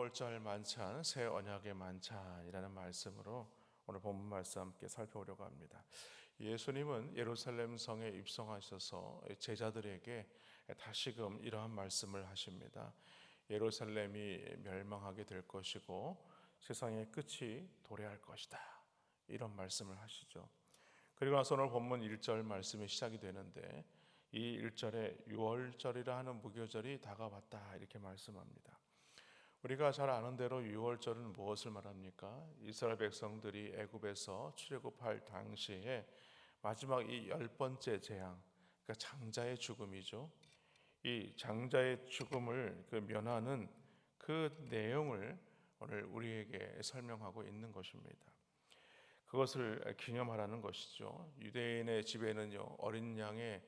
유월절 만찬, 새 언약의 만찬이라는 말씀으로 오늘 본문 말씀 함께 살펴보려고 합니다. 예수님은 예루살렘 성에 입성하셔서 제자들에게 다시금 이러한 말씀을 하십니다. 예루살렘이 멸망하게 될 것이고 세상의 끝이 도래할 것이다. 이런 말씀을 하시죠. 그리고 나서 오늘 본문 1절 말씀이 시작이 되는데 이 1절에 유월절이라 하는 무교절이 다가왔다 이렇게 말씀합니다. 우리가 잘 아는 대로 유월절은 무엇을 말합니까? 이스라엘 백성들이 애굽에서 출애굽할 당시에 마지막 이 10번째 재앙, 그러니까 장자의 죽음이죠. 이 장자의 죽음을 면하는 그 내용을 오늘 우리에게 설명하고 있는 것입니다. 그것을 기념하라는 것이죠. 유대인의 집에는요, 어린 양의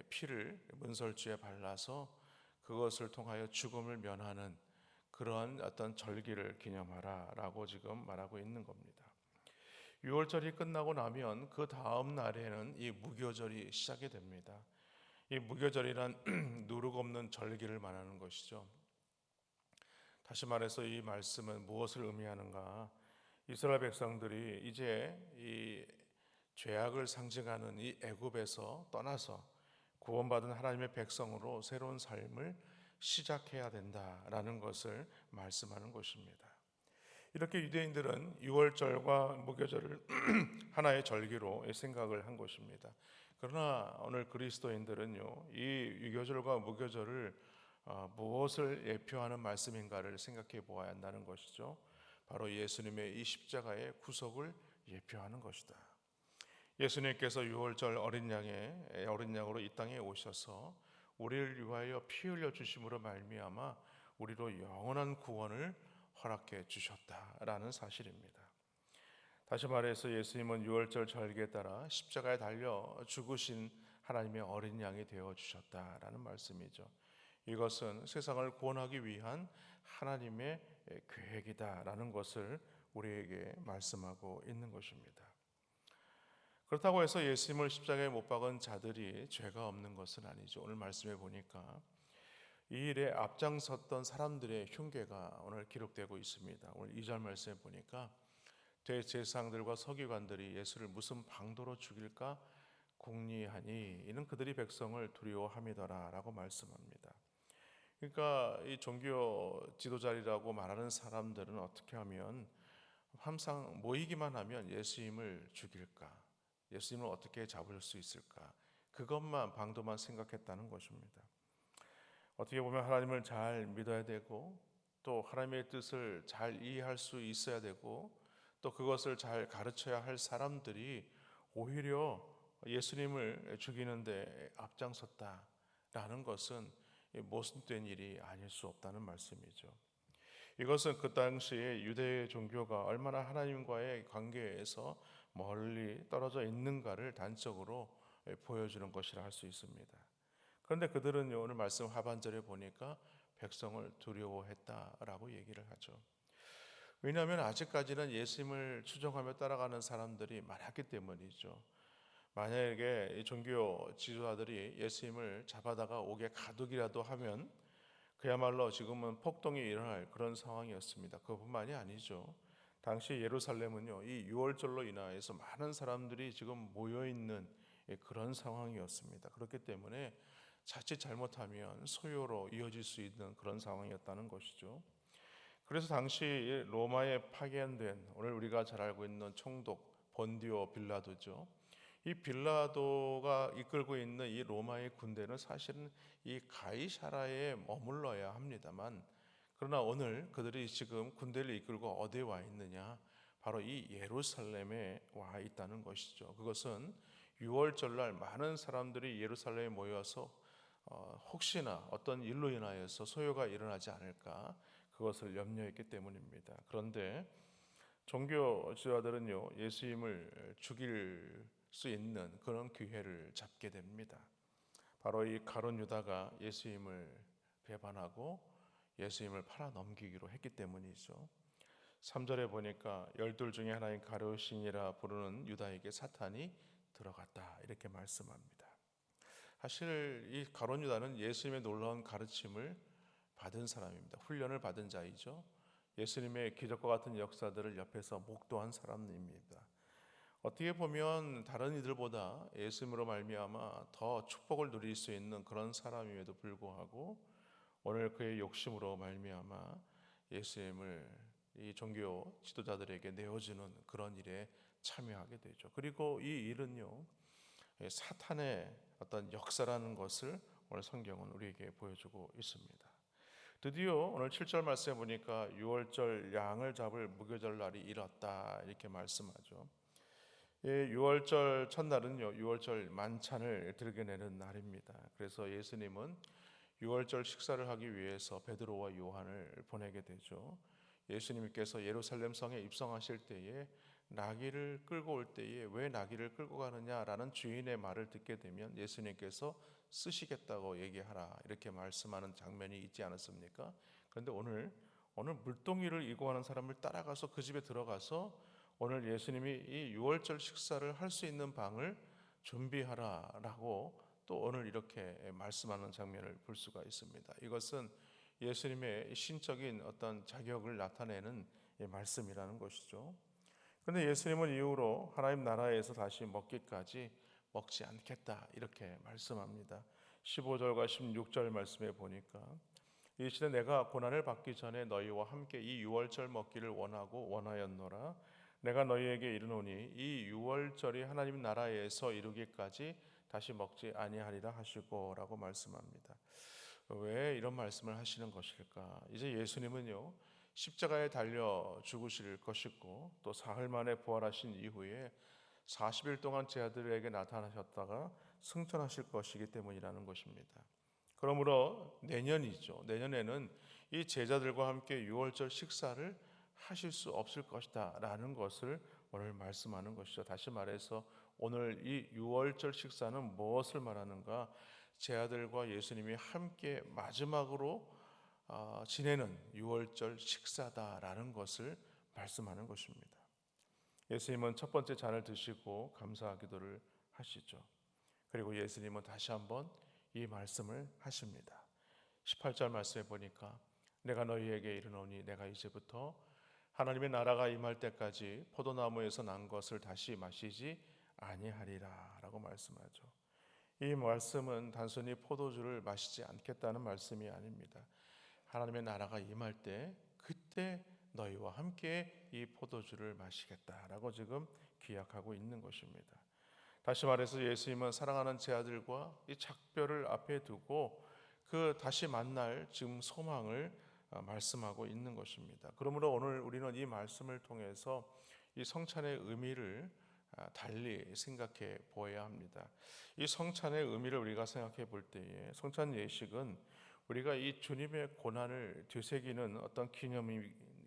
피를 문설주에 발라서 그것을 통하여 죽음을 면하는 그러한 어떤 절기를 기념하라라고 지금 말하고 있는 겁니다. 유월절이 끝나고 나면 그 다음 날에는 이 무교절이 시작이 됩니다. 이 무교절이란 누룩 없는 절기를 말하는 것이죠. 다시 말해서 이 말씀은 무엇을 의미하는가? 이스라엘 백성들이 이제 이 죄악을 상징하는 이 애굽에서 떠나서 구원받은 하나님의 백성으로 새로운 삶을 시작해야 된다라는 것을 말씀하는 것입니다. 이렇게 유대인들은 유월절과 무교절을 하나의 절기로 생각을 한 것입니다. 그러나 오늘 그리스도인들은요, 이 유교절과 무교절을 무엇을 예표하는 말씀인가를 생각해 보아야 한다는 것이죠. 바로 예수님의 이 십자가의 구속을 예표하는 것이다. 예수님께서 유월절 어린 양으로 이 땅에 오셔서 우리를 위하여 피 흘려 주심으로 말미암아 우리로 영원한 구원을 허락해 주셨다라는 사실입니다. 다시 말해서 예수님은 유월절 절기에 따라 십자가에 달려 죽으신 하나님의 어린 양이 되어 주셨다라는 말씀이죠. 이것은 세상을 구원하기 위한 하나님의 계획이다라는 것을 우리에게 말씀하고 있는 것입니다. 그렇다고 해서 예수님을 십자가에 못 박은 자들이 죄가 없는 것은 아니죠. 오늘 말씀해 보니까 이 일에 앞장섰던 사람들의 흉계가 오늘 기록되고 있습니다. 오늘 2절 말씀해 보니까 대제사장들과 서기관들이 예수를 무슨 방도로 죽일까 궁리하니 이는 그들이 백성을 두려워함이더라라고 말씀합니다. 그러니까 이 종교 지도자리라고 말하는 사람들은 어떻게 하면 항상 모이기만 하면 예수님을 죽일까, 예수님을 어떻게 잡을 수 있을까, 그것만 방도만 생각했다는 것입니다. 어떻게 보면 하나님을 잘 믿어야 되고 또 하나님의 뜻을 잘 이해할 수 있어야 되고 또 그것을 잘 가르쳐야 할 사람들이 오히려 예수님을 죽이는데 앞장섰다라는 것은 모순된 일이 아닐 수 없다는 말씀이죠. 이것은 그 당시에 유대 종교가 얼마나 하나님과의 관계에서 멀리 떨어져 있는가를 단적으로 보여주는 것이라 할 수 있습니다. 그런데 그들은 오늘 말씀 하반절에 보니까 백성을 두려워했다라고 얘기를 하죠. 왜냐하면 아직까지는 예수님을 추종하며 따라가는 사람들이 많았기 때문이죠. 만약에 종교 지도자들이 예수님을 잡아다가 옥에 가두기라도 하면 그야말로 지금은 폭동이 일어날 그런 상황이었습니다. 그뿐만이 아니죠. 당시 예루살렘은요, 이 유월절로 인하여서 많은 사람들이 지금 모여있는 그런 상황이었습니다. 그렇기 때문에 자칫 잘못하면 소요로 이어질 수 있는 그런 상황이었다는 것이죠. 그래서 당시 로마에 파견된 오늘 우리가 잘 알고 있는 총독 본디오 빌라도죠. 이 빌라도가 이끌고 있는 이 로마의 군대는 사실은 이 가이사라에 머물러야 합니다만 그러나 오늘 그들이 지금 군대를 이끌고 어디에 와 있느냐? 바로 이 예루살렘에 와 있다는 것이죠. 그것은 유월절날 많은 사람들이 예루살렘에 모여서 혹시나 어떤 일로 인하여서 소요가 일어나지 않을까 그것을 염려했기 때문입니다. 그런데 종교 지도자들은요, 예수님을 죽일 수 있는 그런 기회를 잡게 됩니다. 바로 이 가룟 유다가 예수님을 배반하고 예수님을 팔아 넘기기로 했기 때문이죠. 3절에 보니까 열둘 중에 하나인 가룟신이라 부르는 유다에게 사탄이 들어갔다 이렇게 말씀합니다. 사실 이 가룟 유다는 예수님의 놀라운 가르침을 받은 사람입니다. 훈련을 받은 자이죠. 예수님의 기적과 같은 역사들을 옆에서 목도한 사람입니다. 어떻게 보면 다른 이들보다 예수님으로 말미암아 더 축복을 누릴 수 있는 그런 사람임에도 불구하고 오늘 그의 욕심으로 말미암아 예수님을 이 종교 지도자들에게 내어주는 그런 일에 참여하게 되죠. 그리고 이 일은요, 사탄의 어떤 역사라는 것을 오늘 성경은 우리에게 보여주고 있습니다. 드디어 오늘 7절 말씀에 보니까 6월절 양을 잡을 무교절 날이 이뤘다 이렇게 말씀하죠. 6월절 첫날은요, 6월절 만찬을 들게 내는 날입니다. 그래서 예수님은 6월절 식사를 하기 위해서 베드로와 요한을 보내게 되죠. 예수님께서 예루살렘 성에 입성하실 때에 나귀를 끌고 올 때에 왜 나귀를 끌고 가느냐라는 주인의 말을 듣게 되면 예수님께서 쓰시겠다고 얘기하라 이렇게 말씀하는 장면이 있지 않았습니까? 그런데 오늘 물동이를 이고 가는 사람을 따라가서 그 집에 들어가서 오늘 예수님이 이 6월절 식사를 할 수 있는 방을 준비하라라고 또 오늘 이렇게 말씀하는 장면을 볼 수가 있습니다. 이것은 예수님의 신적인 어떤 자격을 나타내는 말씀이라는 것이죠. 그런데 예수님은 이후로 하나님 나라에서 다시 먹기까지 먹지 않겠다 이렇게 말씀합니다. 15절과 16절 말씀에 보니까 이 시대 내가 고난을 받기 전에 너희와 함께 이 6월절 먹기를 원하였노라. 내가 너희에게 이르노니 이 6월절이 하나님 나라에서 이루기까지 다시 먹지 아니하리라 하시고라고 말씀합니다. 왜 이런 말씀을 하시는 것일까? 이제 예수님은요, 십자가에 달려 죽으실 것이고 또 사흘 만에 부활하신 이후에 40일 동안 제 아들에게 나타나셨다가 승천하실 것이기 때문이라는 것입니다. 그러므로 내년이죠. 내년에는 이 제자들과 함께 6월절 식사를 하실 수 없을 것이다 라는 것을 오늘 말씀하는 것이죠. 다시 말해서 오늘 이 6월절 식사는 무엇을 말하는가? 제 아들과 예수님이 함께 마지막으로 지내는 6월절 식사다라는 것을 말씀하는 것입니다. 예수님은 첫 번째 잔을 드시고 감사 기도를 하시죠. 그리고 예수님은 다시 한번 이 말씀을 하십니다. 18절 말씀에 보니까 내가 너희에게 이르노니 내가 이제부터 하나님의 나라가 임할 때까지 포도나무에서 난 것을 다시 마시지 아니하리라 라고 말씀하죠. 이 말씀은 단순히 포도주를 마시지 않겠다는 말씀이 아닙니다. 하나님의 나라가 임할 때 그때 너희와 함께 이 포도주를 마시겠다라고 지금 기약하고 있는 것입니다. 다시 말해서 예수님은 사랑하는 제 아들과 이 작별을 앞에 두고 그 다시 만날 지금 소망을 말씀하고 있는 것입니다. 그러므로 오늘 우리는 이 말씀을 통해서 이 성찬의 의미를 달리 생각해 보아야 합니다. 이 성찬의 의미를 우리가 생각해 볼 때에 성찬 예식은 우리가 이 주님의 고난을 되새기는 어떤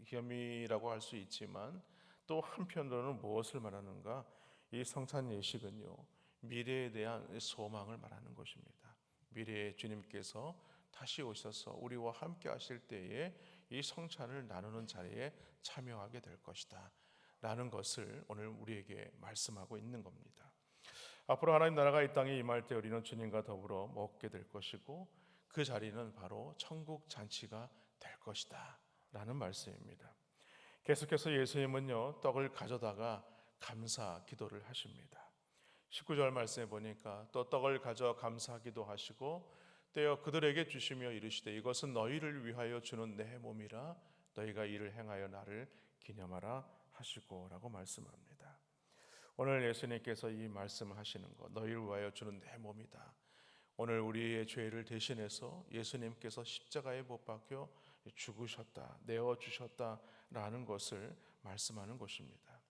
기념이라고 할 수 있지만 또 한편으로는 무엇을 말하는가? 이 성찬 예식은요, 미래에 대한 소망을 말하는 것입니다. 미래에 주님께서 다시 오셔서 우리와 함께 하실 때에 이 성찬을 나누는 자리에 참여하게 될 것이다 라는 것을 오늘 우리에게 말씀하고 있는 겁니다. 앞으로 하나님 나라가 이 땅에 임할 때 우리는 주님과 더불어 먹게 될 것이고 그 자리는 바로 천국 잔치가 될 것이다 라는 말씀입니다. 계속해서 예수님은요, 떡을 가져다가 감사 기도를 하십니다. 19절 말씀에 보니까 또 떡을 가져 감사 기도하시고 떼어 그들에게 주시며 이르시되 이것은 너희를 위하여 주는 내 몸이라 너희가 이를 행하여 나를 기념하라 하시고라고 말씀합니다. 오늘 예수님께서 이 말씀을 하시는 것, 너희를 위하여 주는 내 몸이다. 오늘 우리의 죄를 대신해서 예수님께서 십자가에 못 박혀 죽으셨다, 내어 주셨다라는 것을 말씀하는 것입니다.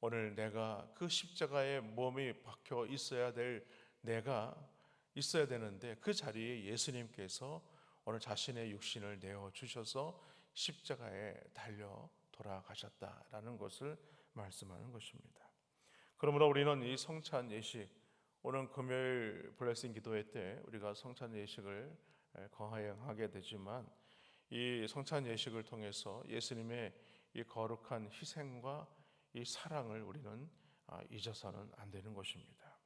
오늘 내가 그 십자가에 몸이 박혀 있어야 될 내가 있어야 되는데 그 자리에 예수님께서 오늘 자신의 육신을 내어 주셔서 십자가에 달려 돌아가셨다라는 것을 말씀하는 것입니다. 그러므로 우리는 이 성찬 예식, 오늘 금요일 블레싱 기도회 때 우리가 성찬 예식을 거행하게 되지만 이 성찬 예식을 통해서 예수님의 이 거룩한 희생과 이 사랑을 우리는 잊어서는 안 되는 것입니다.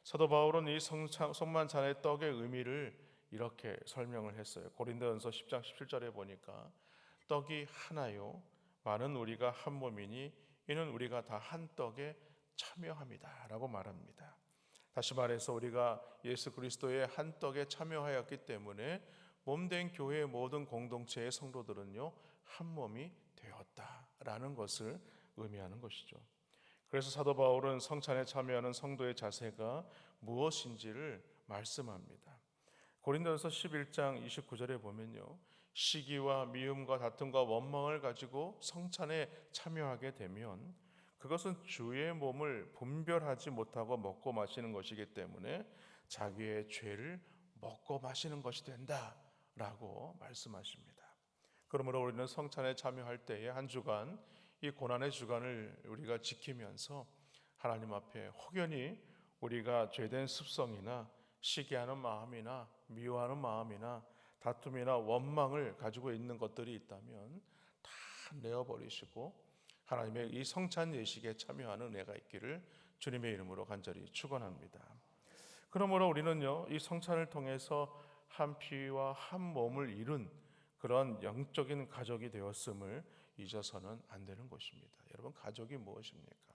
사도 바울은 이 성만찬의 떡의 의미를 이렇게 설명을 했어요. 고린도전서 10장 17절에 보니까 떡이 하나요 많은 우리가 한 몸이니 이는 우리가 다 한 떡에 참여합니다 라고 말합니다. 다시 말해서 우리가 예수 그리스도의 한 떡에 참여하였기 때문에 몸된 교회의 모든 공동체의 성도들은요 한 몸이 되었다라는 것을 의미하는 것이죠. 그래서 사도 바울은 성찬에 참여하는 성도의 자세가 무엇인지를 말씀합니다. 고린도전서 11장 29절에 보면요, 시기와 미움과 다툼과 원망을 가지고 성찬에 참여하게 되면 그것은 주의 몸을 분별하지 못하고 먹고 마시는 것이기 때문에 자기의 죄를 먹고 마시는 것이 된다라고 말씀하십니다. 그러므로 우리는 성찬에 참여할 때에 한 주간 이 고난의 주간을 우리가 지키면서 하나님 앞에 혹여니 우리가 죄된 습성이나 시기하는 마음이나 미워하는 마음이나 다툼이나 원망을 가지고 있는 것들이 있다면 다 내어버리시고 하나님의 이 성찬 예식에 참여하는 은혜가 있기를 주님의 이름으로 간절히 축원합니다. 그러므로 우리는요 이 성찬을 통해서 한 피와 한 몸을 이룬 그런 영적인 가족이 되었음을 잊어서는 안 되는 것입니다. 여러분, 가족이 무엇입니까?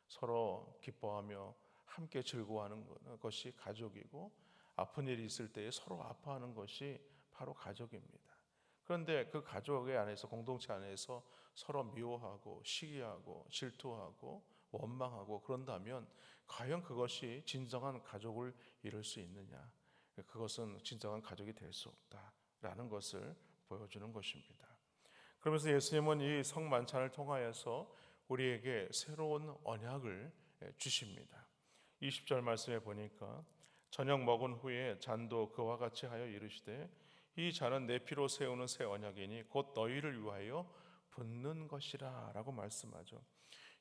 서로 기뻐하며 함께 즐거워하는 것이 가족이고, 아픈 일이 있을 때에 서로 아파하는 것이 바로 가족입니다. 그런데 그 가족의 안에서, 공동체 안에서 서로 미워하고 시기하고 질투하고 원망하고 그런다면 과연 그것이 진정한 가족을 이룰 수 있느냐? 그것은 진정한 가족이 될 수 없다라는 것을 보여주는 것입니다. 그러면서 예수님은 이 성만찬을 통하여서 우리에게 새로운 언약을 주십니다. 20절 말씀에 보니까 저녁 먹은 후에 잔도 그와 같이 하여 이르시되 이 잔은 내 피로 세우는 새 언약이니 곧 너희를 위하여 붓는 것이라 라고 말씀하죠.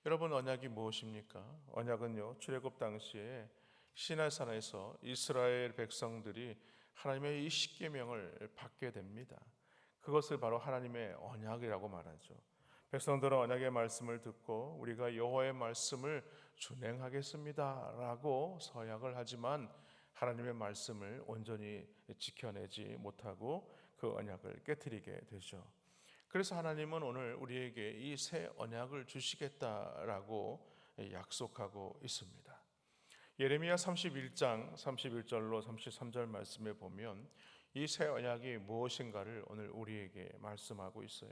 여러분, 언약이 무엇입니까? 언약은요 출애굽 당시에 시내산에서 이스라엘 백성들이 하나님의 이 십계명을 받게 됩니다. 그것을 바로 하나님의 언약이라고 말하죠. 백성들은 언약의 말씀을 듣고 우리가 여호와의 말씀을 준행하겠습니다라고 서약을 하지만 하나님의 말씀을 온전히 지켜내지 못하고 그 언약을 깨트리게 되죠. 그래서 하나님은 오늘 우리에게 이 새 언약을 주시겠다라고 약속하고 있습니다. 예레미야 31장 31절로 33절 말씀에 보면 이 새 언약이 무엇인가를 오늘 우리에게 말씀하고 있어요.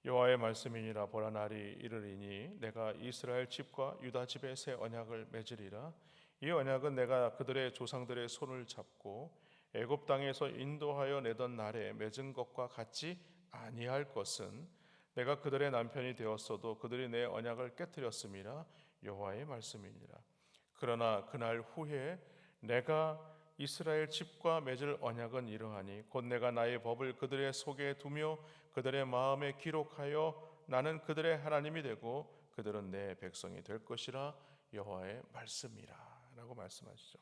여호와의 말씀이니라. 보라, 날이 이르리니 내가 이스라엘 집과 유다 집에 새 언약을 맺으리라. 이 언약은 내가 그들의 조상들의 손을 잡고 애굽 땅에서 인도하여 내던 날에 맺은 것과 같지 아니할 것은 내가 그들의 남편이 되었어도 그들이 내 언약을 깨뜨렸음이라. 여호와의 말씀이니라. 그러나 그날 후에 내가 이스라엘 집과 맺을 언약은 이러하니 곧 내가 나의 법을 그들의 속에 두며 그들의 마음에 기록하여 나는 그들의 하나님이 되고 그들은 내 백성이 될 것이라. 여호와의 말씀이라 라고 말씀하시죠.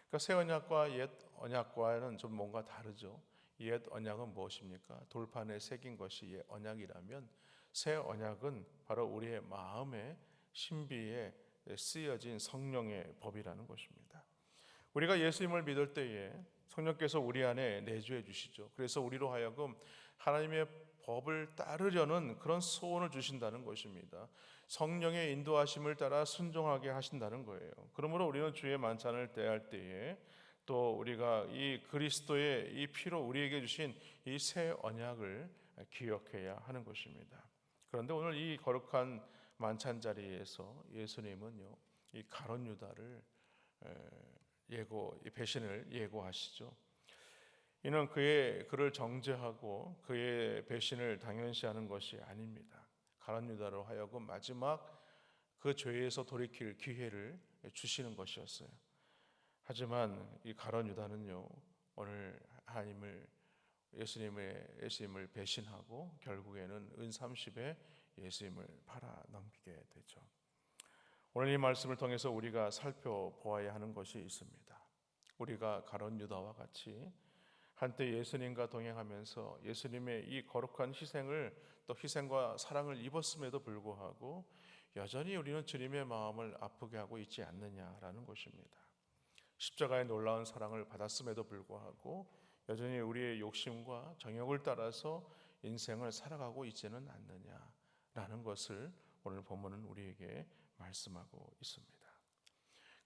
그러니까 새 언약과 옛 언약과는 좀 뭔가 다르죠. 옛 언약은 무엇입니까? 돌판에 새긴 것이 옛 언약이라면 새 언약은 바로 우리의 마음의 신비에 쓰여진 성령의 법이라는 것입니다. 우리가 예수님을 믿을 때에 성령께서 우리 안에 내주해 주시죠. 그래서 우리로 하여금 하나님의 법을 따르려는 그런 소원을 주신다는 것입니다. 성령의 인도하심을 따라 순종하게 하신다는 거예요. 그러므로 우리는 주의 만찬을 대할 때에 또 우리가 이 그리스도의 이 피로 우리에게 주신 이 새 언약을 기억해야 하는 것입니다. 그런데 오늘 이 거룩한 만찬 자리에서 예수님은요 이 가룟 유다를 이 배신을 예고하시죠. 이는 그를 정죄하고 그의 배신을 당연시하는 것이 아닙니다. 가룟 유다로 하여금 마지막 그 죄에서 돌이킬 기회를 주시는 것이었어요. 하지만 이 가룟 유다는요 오늘 예수님을 배신하고 결국에는 은30에 예수님을 팔아 넘기게 되죠. 오늘 이 말씀을 통해서 우리가 살펴보아야 하는 것이 있습니다. 우리가 가룟 유다와 같이 한때 예수님과 동행하면서 예수님의 이 거룩한 희생을 또 희생과 사랑을 입었음에도 불구하고 여전히 우리는 주님의 마음을 아프게 하고 있지 않느냐라는 것입니다. 십자가의 놀라운 사랑을 받았음에도 불구하고 여전히 우리의 욕심과 정욕을 따라서 인생을 살아가고 있지는 않느냐라는 것을 오늘 본문은 우리에게 말씀하고 있습니다.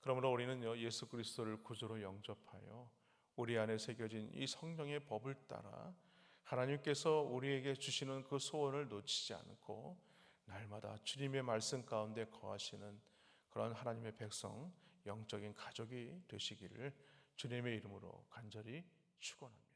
그러므로 우리는요, 예수 그리스도를 구주로 영접하여 우리 안에 새겨진 이 성령의 법을 따라 하나님께서 우리에게 주시는 그 소원을 놓치지 않고 날마다 주님의 말씀 가운데 거하시는 그런 하나님의 백성, 영적인 가족이 되시기를 주님의 이름으로 간절히 축원합니다.